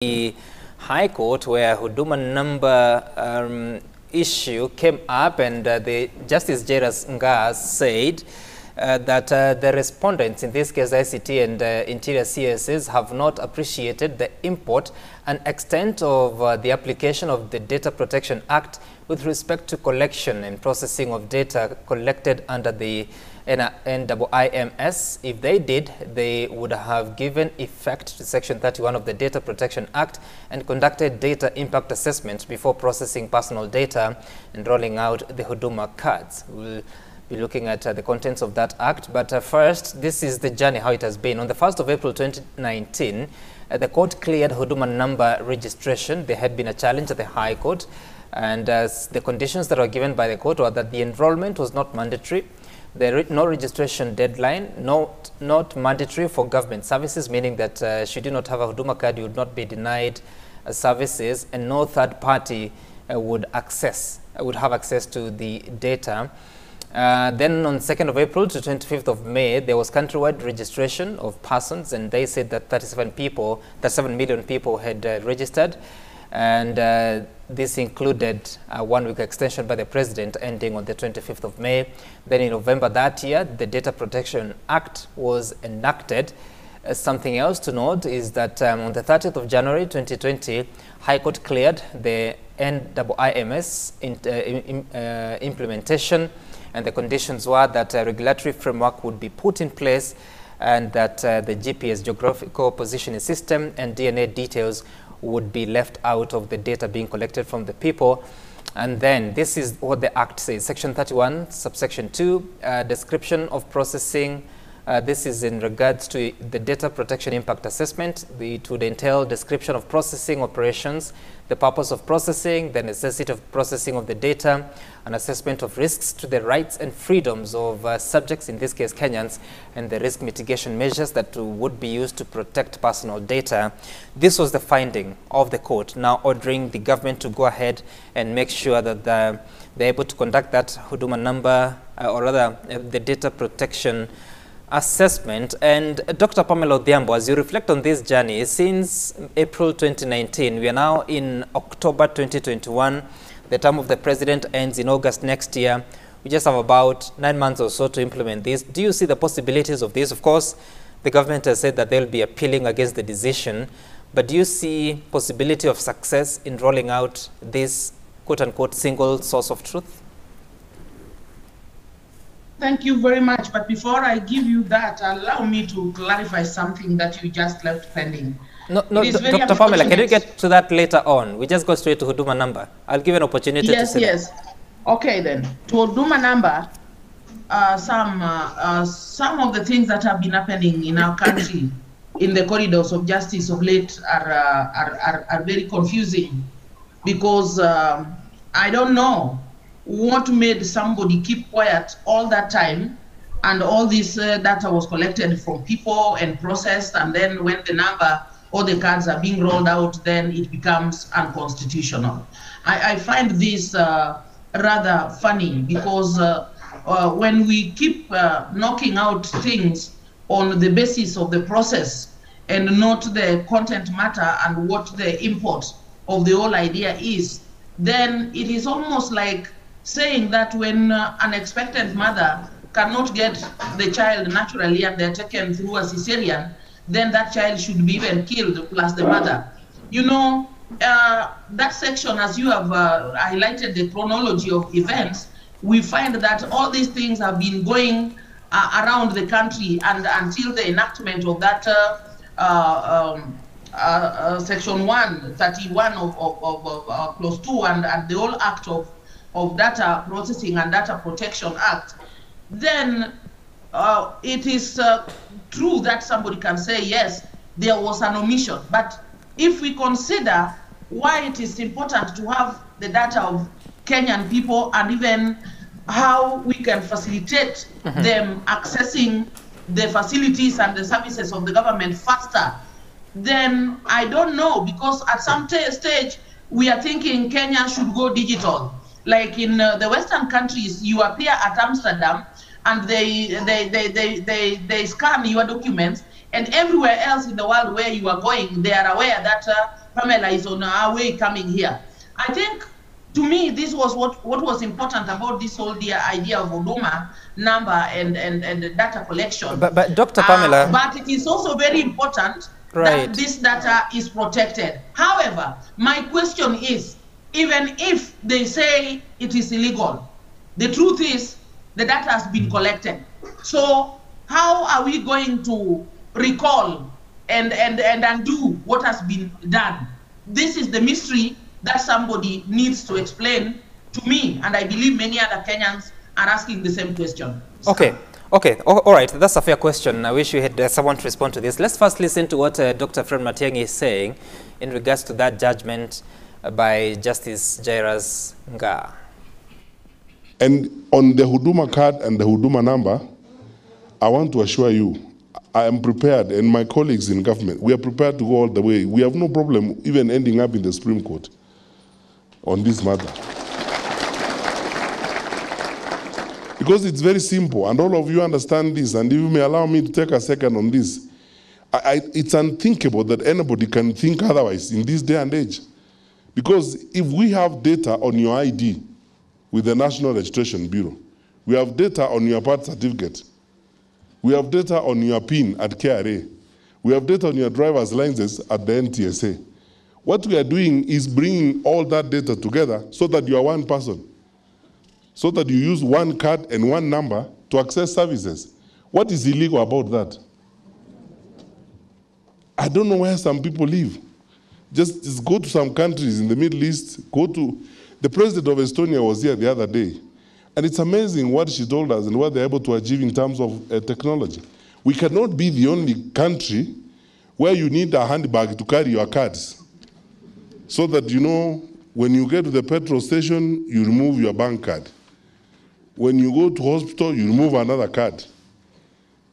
the High Court, where Huduma Namba issue came up, and the Justice Jairus Nga said that the respondents, in this case ICT and Interior CSs, have not appreciated the import and extent of the application of the Data Protection Act with respect to collection and processing of data collected under the NIMS. If they did, they would have given effect to Section 31 of the Data Protection Act and conducted data impact assessments before processing personal data and rolling out the Huduma cards. We'll be looking at the contents of that act, but first, this is the journey, how it has been. On the 1st of April 2019, the court cleared Huduma Namba registration. There had been a challenge at the High Court, and the conditions that were given by the court were that the enrollment was not mandatory, no registration deadline, not mandatory for government services, meaning that should you not have a Huduma card, you would not be denied services, and no third party would have access to the data. Then on 2nd of April to 25th of May, there was countrywide registration of persons, and they said that 37 million people had registered, and this included a one-week extension by the president ending on the 25th of May. Then in November that year, the Data Protection Act was enacted. Something else to note is that on the 30th of January 2020, High Court cleared the NIMS implementation, and the conditions were that a regulatory framework would be put in place, and that the GPS, geographical positioning system, and DNA details would be left out of the data being collected from the people. And then this is what the Act says. Section 31, subsection 2, description of processing. This is in regards to the data protection impact assessment. It would entail description of processing operations, the purpose of processing, the necessity of processing of the data, an assessment of risks to the rights and freedoms of subjects, in this case Kenyans, and the risk mitigation measures that would be used to protect personal data. This was the finding of the court, now ordering the government to go ahead and make sure that they're able to conduct that Huduma Namba, or rather the data protection assessment. And Dr. Pamela Odhiambo, as you reflect on this journey since April 2019, we are now in October 2021. The term of the president ends in August next year. We just have about 9 months or so to implement this. Do you see the possibilities of this? Of course, the government has said that they'll be appealing against the decision, but do you see possibility of success in rolling out this quote-unquote single source of truth? Thank you very much. But before I give you that, allow me to clarify something that you just left pending. No, Dr. Pamela, can you get to that later on? We just go straight to Huduma Namba. I'll give you an opportunity to say Yes. Okay, then. To Huduma Namba, some of the things that have been happening in our country in the corridors of justice of late are very confusing, because I don't know what made somebody keep quiet all that time, and all this data was collected from people and processed, and then when the number or the cards are being rolled out, then it becomes unconstitutional. I find this rather funny, because when we keep knocking out things on the basis of the process and not the content matter and what the import of the whole idea is, then it is almost like saying that when an expectant mother cannot get the child naturally and they're taken through a cesarean, then that child should be even killed plus the mother. You know, that section, as you have highlighted the chronology of events, we find that all these things have been going around the country, and until the enactment of that section 131 of clause 2 and the whole act of Data Processing and Data Protection Act, then it is true that somebody can say, yes, there was an omission. But if we consider why it is important to have the data of Kenyan people, and even how we can facilitate them accessing the facilities and the services of the government faster, then I don't know, because at some stage we are thinking Kenya should go digital. Like in the Western countries, you appear at Amsterdam and they scan your documents, and everywhere else in the world where you are going, they are aware that Pamela is on her way coming here. I think, to me, this was what was important about this whole idea of Huduma number and the data collection. But Dr. Pamela... but it is also very important that this data is protected. However, my question is, even if they say it is illegal, the truth is the data has been collected. So how are we going to recall and undo what has been done? This is the mystery that somebody needs to explain to me, and I believe many other Kenyans are asking the same question. Okay. Okay, all right, that's a fair question. I wish you had someone to respond to this. Let's first listen to what Dr. Fred Matiang'i is saying in regards to that judgment by Justice Jairus Nga. And on the Huduma card and the Huduma number, I want to assure you, I am prepared, and my colleagues in government, we are prepared to go all the way. We have no problem even ending up in the Supreme Court on this matter. Because it's very simple, and all of you understand this, and if you may allow me to take a second on this, it's unthinkable that anybody can think otherwise in this day and age. Because if we have data on your ID with the National Registration Bureau, we have data on your birth certificate, we have data on your PIN at KRA, we have data on your driver's license at the NTSA. What we are doing is bringing all that data together so that you are one person, so that you use one card and one number to access services. What is illegal about that? I don't know where some people live. Just go to some countries in the Middle East, the president of Estonia was here the other day, and it's amazing what she told us and what they're able to achieve in terms of technology. We cannot be the only country where you need a handbag to carry your cards, so that, you know, when you get to the petrol station, you remove your bank card. When you go to hospital, you remove another card.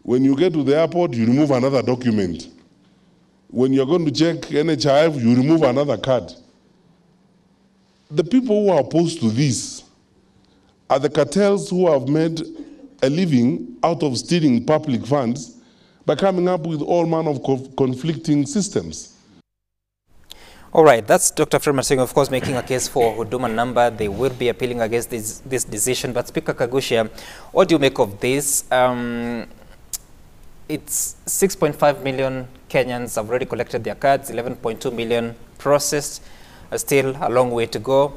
When you get to the airport, you remove another document. When you're going to check NHIF, you remove another card. The people who are opposed to this are the cartels who have made a living out of stealing public funds by coming up with all manner of conflicting systems. All right, that's Dr. Fred Matiang'i, of course, making a case for Huduma Number. They will be appealing against this decision. But Speaker Kagusha, what do you make of this? It's 6.5 million Kenyans have already collected their cards, 11.2 million processed, still a long way to go.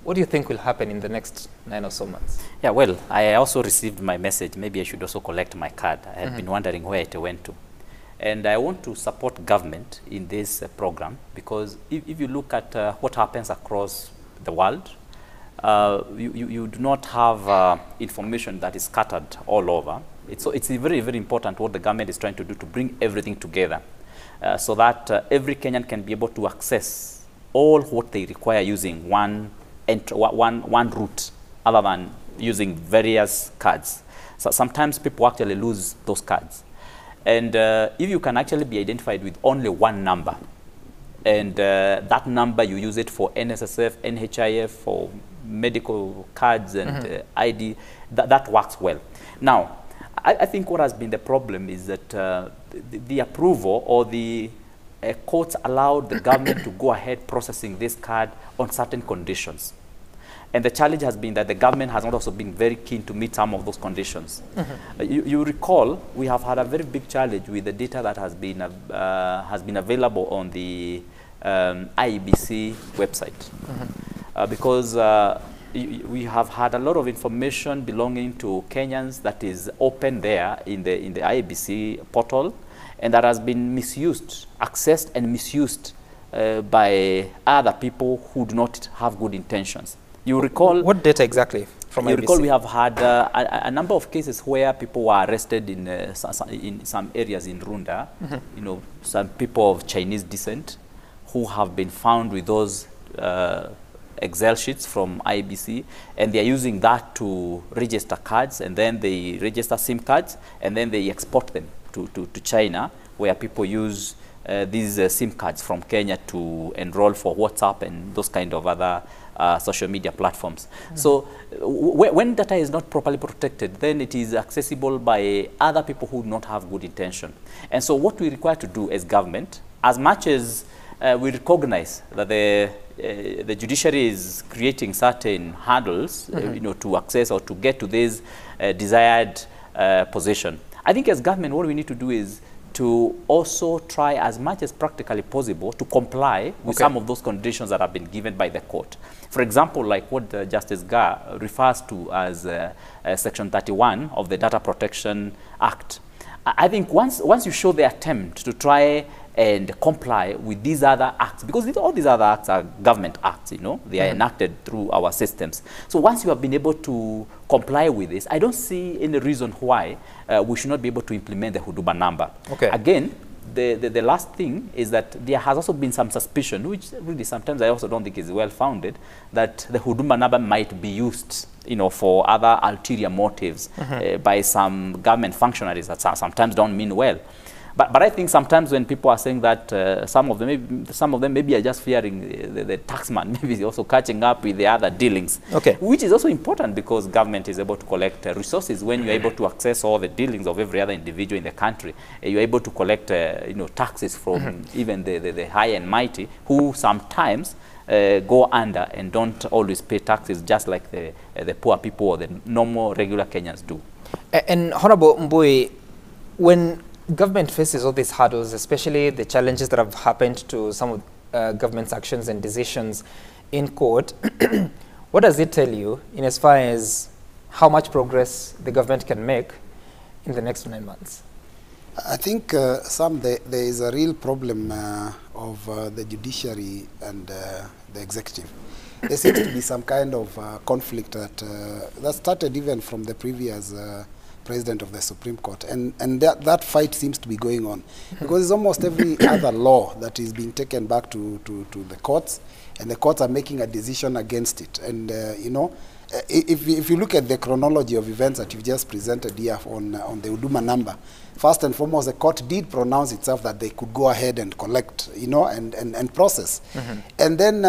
What do you think will happen in the next 9 or so months? Yeah, well, I also received my message. Maybe I should also collect my card. I have been wondering where it went to. And I want to support government in this program, because if you look at what happens across the world, you do not have information that is scattered all over. It's very, very important what the government is trying to do to bring everything together so that every Kenyan can be able to access all what they require using one route other than using various cards. So sometimes people actually lose those cards. And if you can actually be identified with only one number, and that number you use it for NSSF, NHIF, for medical cards and ID, that works well. Now, I think what has been the problem is that the approval or the courts allowed the government to go ahead processing this card on certain conditions. And the challenge has been that the government has not also been very keen to meet some of those conditions. You recall, we have had a very big challenge with the data that has been available on the IEBC website. Because we have had a lot of information belonging to Kenyans that is open there in the IEBC portal, and that has been misused, accessed and misused by other people who do not have good intentions. You recall... What data exactly from IEBC? You recall we have had a number of cases where people were arrested in some areas in Runda, you know, some people of Chinese descent who have been found with those Excel sheets from IEBC, and they are using that to register cards, and then they register SIM cards, and then they export them to China, where people use these SIM cards from Kenya to enroll for WhatsApp and those kind of other social media platforms. So when data is not properly protected, then it is accessible by other people who do not have good intention. And so what we require to do as government, as much as we recognize that the judiciary is creating certain hurdles, you know, to access or to get to this desired position. I think as government, what we need to do is to also try as much as practically possible to comply with some of those conditions that have been given by the court. For example, like what Justice Gar refers to as Section 31 of the Data Protection Act. I think once you show the attempt to try and comply with these other acts, because all these other acts are government acts, you know, they are enacted through our systems. So once you have been able to comply with this, I don't see any reason why we should not be able to implement the Huduma Namba. Again, the last thing is that there has also been some suspicion, which really sometimes I also don't think is well-founded, that the Huduma Namba might be used, you know, for other ulterior motives by some government functionaries that sometimes don't mean well. But I think sometimes when people are saying that some of them maybe are just fearing the taxman, maybe also catching up with the other dealings, which is also important because government is able to collect resources. When you're able to access all the dealings of every other individual in the country, you're able to collect you know, taxes from even the high and mighty, who sometimes go under and don't always pay taxes, just like the poor people or the normal regular Kenyans do. And Honorable Mbui, when government faces all these hurdles, especially the challenges that have happened to some of government's actions and decisions in court, what does it tell you in as far as how much progress the government can make in the next 9 months? I think there is a real problem of the judiciary and the executive. There seems to be some kind of conflict that started even from the previous President of the Supreme Court, and that fight seems to be going on because it's almost every other law that is being taken back to the courts, and the courts are making a decision against it. And you know, if you look at the chronology of events that you've just presented here on the Huduma Namba, first and foremost, the court did pronounce itself that they could go ahead and collect, you know, and process. And then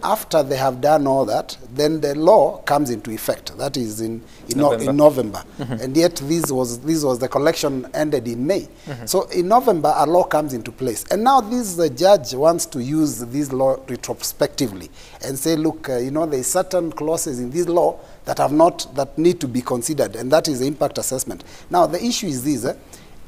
after they have done all that, then the law comes into effect. That is in November. And yet this was the collection ended in May. So in November, a law comes into place. And now the judge wants to use this law retrospectively and say, look, you know, there is certain clauses in this law that need to be considered, and that is the impact assessment. Now, the issue is this.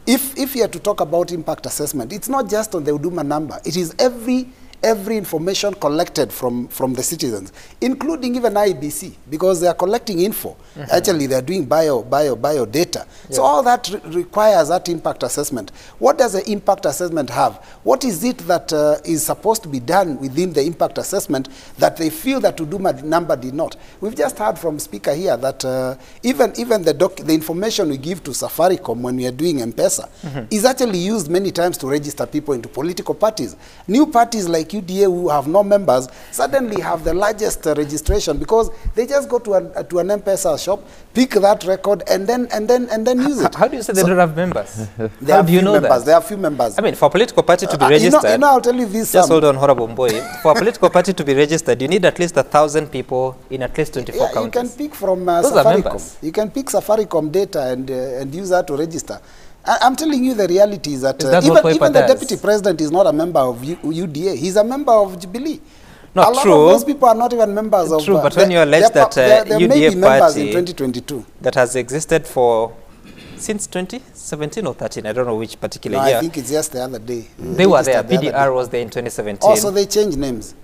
If you are to talk about impact assessment, it's not just on the Huduma Namba. It is every information collected from the citizens, including even IBC, because they are collecting info. Actually, they are doing bio data. So all that requires that impact assessment. What does the impact assessment have? What is it that is supposed to be done within the impact assessment that they feel that Huduma Namba did not? We've just heard from Speaker here that even the information we give to Safaricom when we are doing M-Pesa is actually used many times to register people into political parties. New parties like UDA who have no members suddenly have the largest registration because they just go to an M-Pesa shop, pick that record, and then use it. How do you say they don't have members? How do you know that? There are few members. I mean, for a political party to be registered, you know, I'll tell you this. Just hold on, Honorable Mbui. For a political party to be registered, you need at least 1,000 people in at least 24 counties. You can pick from Safaricom. You can pick Safaricom data and use that to register. I'm telling you the reality is that even the deputy president is not a member of UDA. He's a member of Jubilee. Not a lot true. of those people are not even members of... True, but when you allege that UDA party in 2022 that has existed for since 2017 or 13, I don't know which particular year. I think it's just the other day. They were there. PDR was there in 2017. Also, they changed names.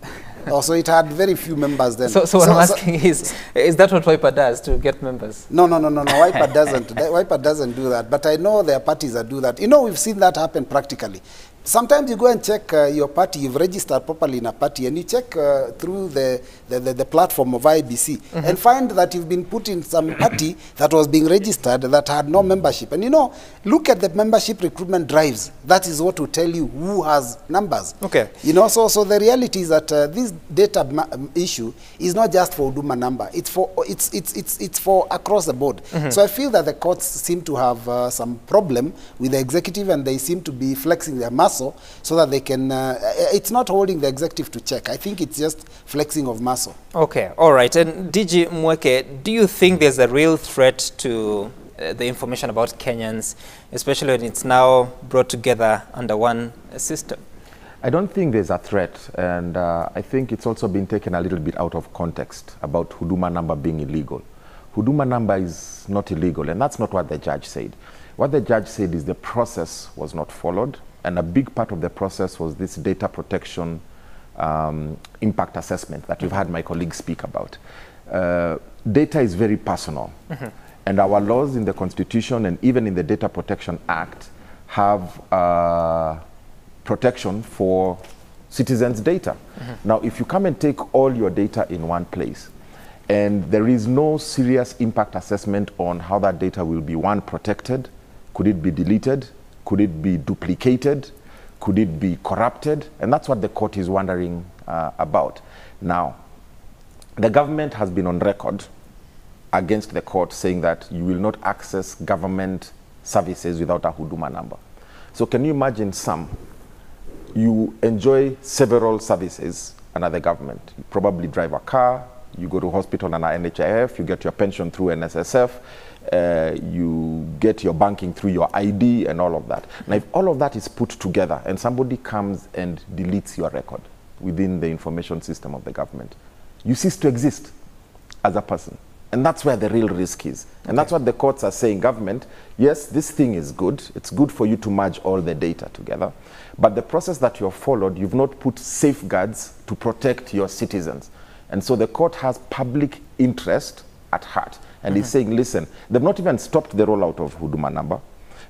Also, it had very few members then. So what I'm asking is that what Wiper does to get members? No. Wiper doesn't. Wiper doesn't do that. But I know there are parties that do that. You know, we've seen that happen practically. Sometimes you go and check your party, you've registered properly in a party, and you check through the platform of IBC and find that you've been put in some party that was being registered that had no membership. And you know, look at the membership recruitment drives. That is what will tell you who has numbers. Okay. You know, so the reality is that this data issue is not just for Huduma Namba. It's for across the board. So I feel that the courts seem to have some problem with the executive, and they seem to be flexing their muscle so that they can, it's not holding the executive to check. I think it's just flexing of muscle. Okay, all right. And DG Mweke, do you think there's a real threat to the information about Kenyans, especially when it's now brought together under one system? I don't think there's a threat, and I think it's also been taken a little bit out of context about Huduma Namba being illegal. Huduma Namba is not illegal, and that's not what the judge said. What the judge said is the process was not followed, and a big part of the process was this data protection impact assessment that we've had my colleagues speak about. Data is very personal, and our laws in the Constitution and even in the Data Protection Act have protection for citizens' data. Now, if you come and take all your data in one place, and there is no serious impact assessment on how that data will be, one, protected, could it be deleted, could it be duplicated, could it be corrupted? And that's what the court is wondering about. Now, the government has been on record against the court saying that you will not access government services without a Huduma number. So can you imagine you enjoy several services under the government. You probably drive a car, you go to hospital under NHIF, you get your pension through NSSF, you get your banking through your ID and all of that. Now, if all of that is put together and somebody comes and deletes your record within the information system of the government, you cease to exist as a person. And that's where the real risk is. And that's what the courts are saying, government, yes, this thing is good. It's good for you to merge all the data together. But the process that you have followed, you've not put safeguards to protect your citizens. And so the court has public interest at heart. And is saying, listen, they've not even stopped the rollout of Huduma Namba.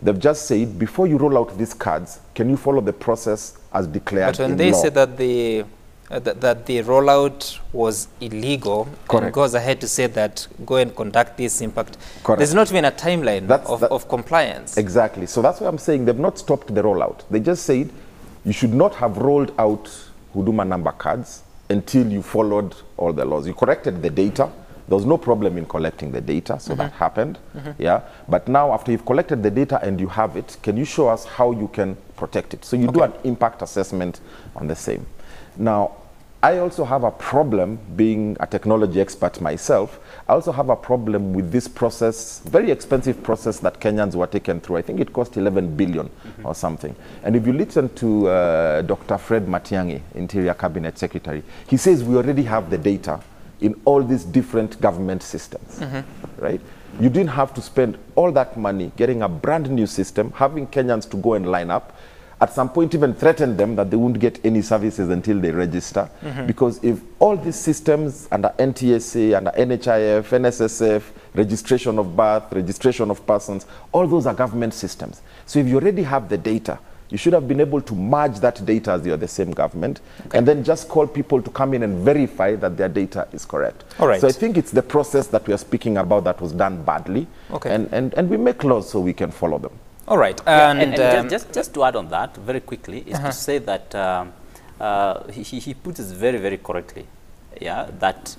They've just said, before you roll out these cards, can you follow the process as declared in law? But when they say that the rollout was illegal, and goes ahead to say that go and conduct this impact, there's not even a timeline of compliance. Exactly. So that's why I'm saying they've not stopped the rollout. They just said you should not have rolled out Huduma Namba cards until you followed all the laws. You corrected the data. There was no problem in collecting the data, so that happened. Yeah. But now, after you've collected the data and you have it, can you show us how you can protect it? So you do an impact assessment on the same. Now, I also have a problem, being a technology expert myself, I also have a problem with this process, very expensive process that Kenyans were taken through. I think it cost 11 billion or something. And if you listen to Dr. Fred Matiang'i, Interior Cabinet Secretary, he says we already have the data in all these different government systems, right? You didn't have to spend all that money getting a brand new system, having Kenyans to go and line up, at some point even threaten them that they won't get any services until they register. Because if all these systems under NTSA, under NHIF, NSSF, registration of birth, registration of persons, all those are government systems. So if you already have the data, you should have been able to merge that data as you're the same government, and then just call people to come in and verify that their data is correct. All right. So I think it's the process that we are speaking about that was done badly, and we make laws so we can follow them. All right. And just to add on that very quickly is to say that he puts it very, very correctly, that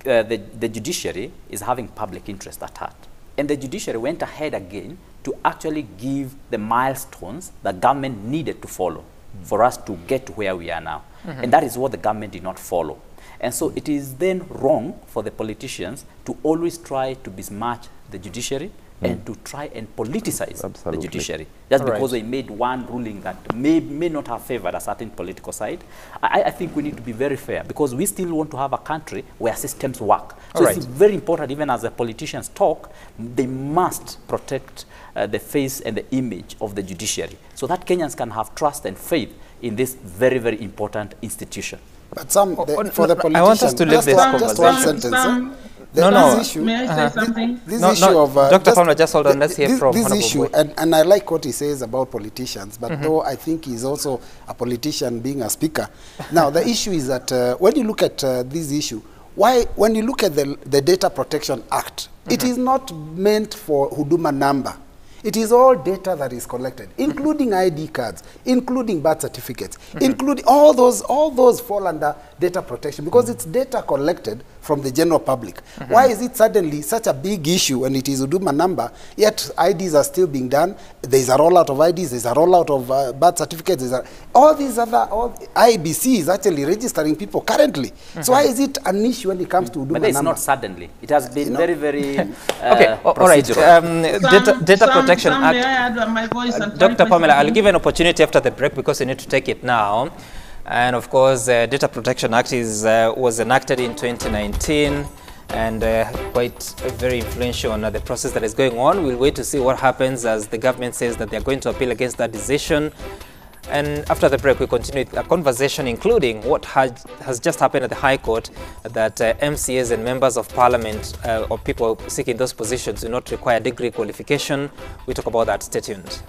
the judiciary is having public interest at heart. And the judiciary went ahead again to actually give the milestones the government needed to follow for us to get to where we are now. And that is what the government did not follow. And so it is then wrong for the politicians to always try to besmirch the judiciary and to try and politicize the judiciary just because they made one ruling that may not have favored a certain political side. I think we need to be very fair because we still want to have a country where systems work. So it's very important, even as the politicians talk, they must protect the face and the image of the judiciary so that Kenyans can have trust and faith in this very, very important institution. But for the politicians, I want us to leave this just one sentence. This issue, may I say something? This issue of Dr. Palmer, just hold on. Let's hear from this Honorable issue, Boy. and I like what he says about politicians, but though I think he's also a politician being a speaker. Now, the issue is that when you look at this issue, when you look at the Data Protection Act, it is not meant for Huduma Namba. It is all data that is collected, including ID cards, including birth certificates, including all those fall under data protection because it's data collected from the general public. Why is it suddenly such a big issue when it is Huduma number, yet IDs are still being done? There's a rollout of IDs, there's a rollout of birth certificates, all these other, IBC is actually registering people currently. So why is it an issue when it comes to Huduma But it's number? not suddenly. It has been very, very Okay, all right. Data Protection Act. Dr. Pamela, I'll give an opportunity after the break because you need to take it now. And of course, Data Protection Act was enacted in 2019 and quite very influential on the process that is going on. We'll wait to see what happens as the government says that they're going to appeal against that decision. And after the break, we continue a conversation including what has just happened at the High Court, that MCAs and members of parliament or people seeking those positions do not require degree qualification. We talk about that. Stay tuned.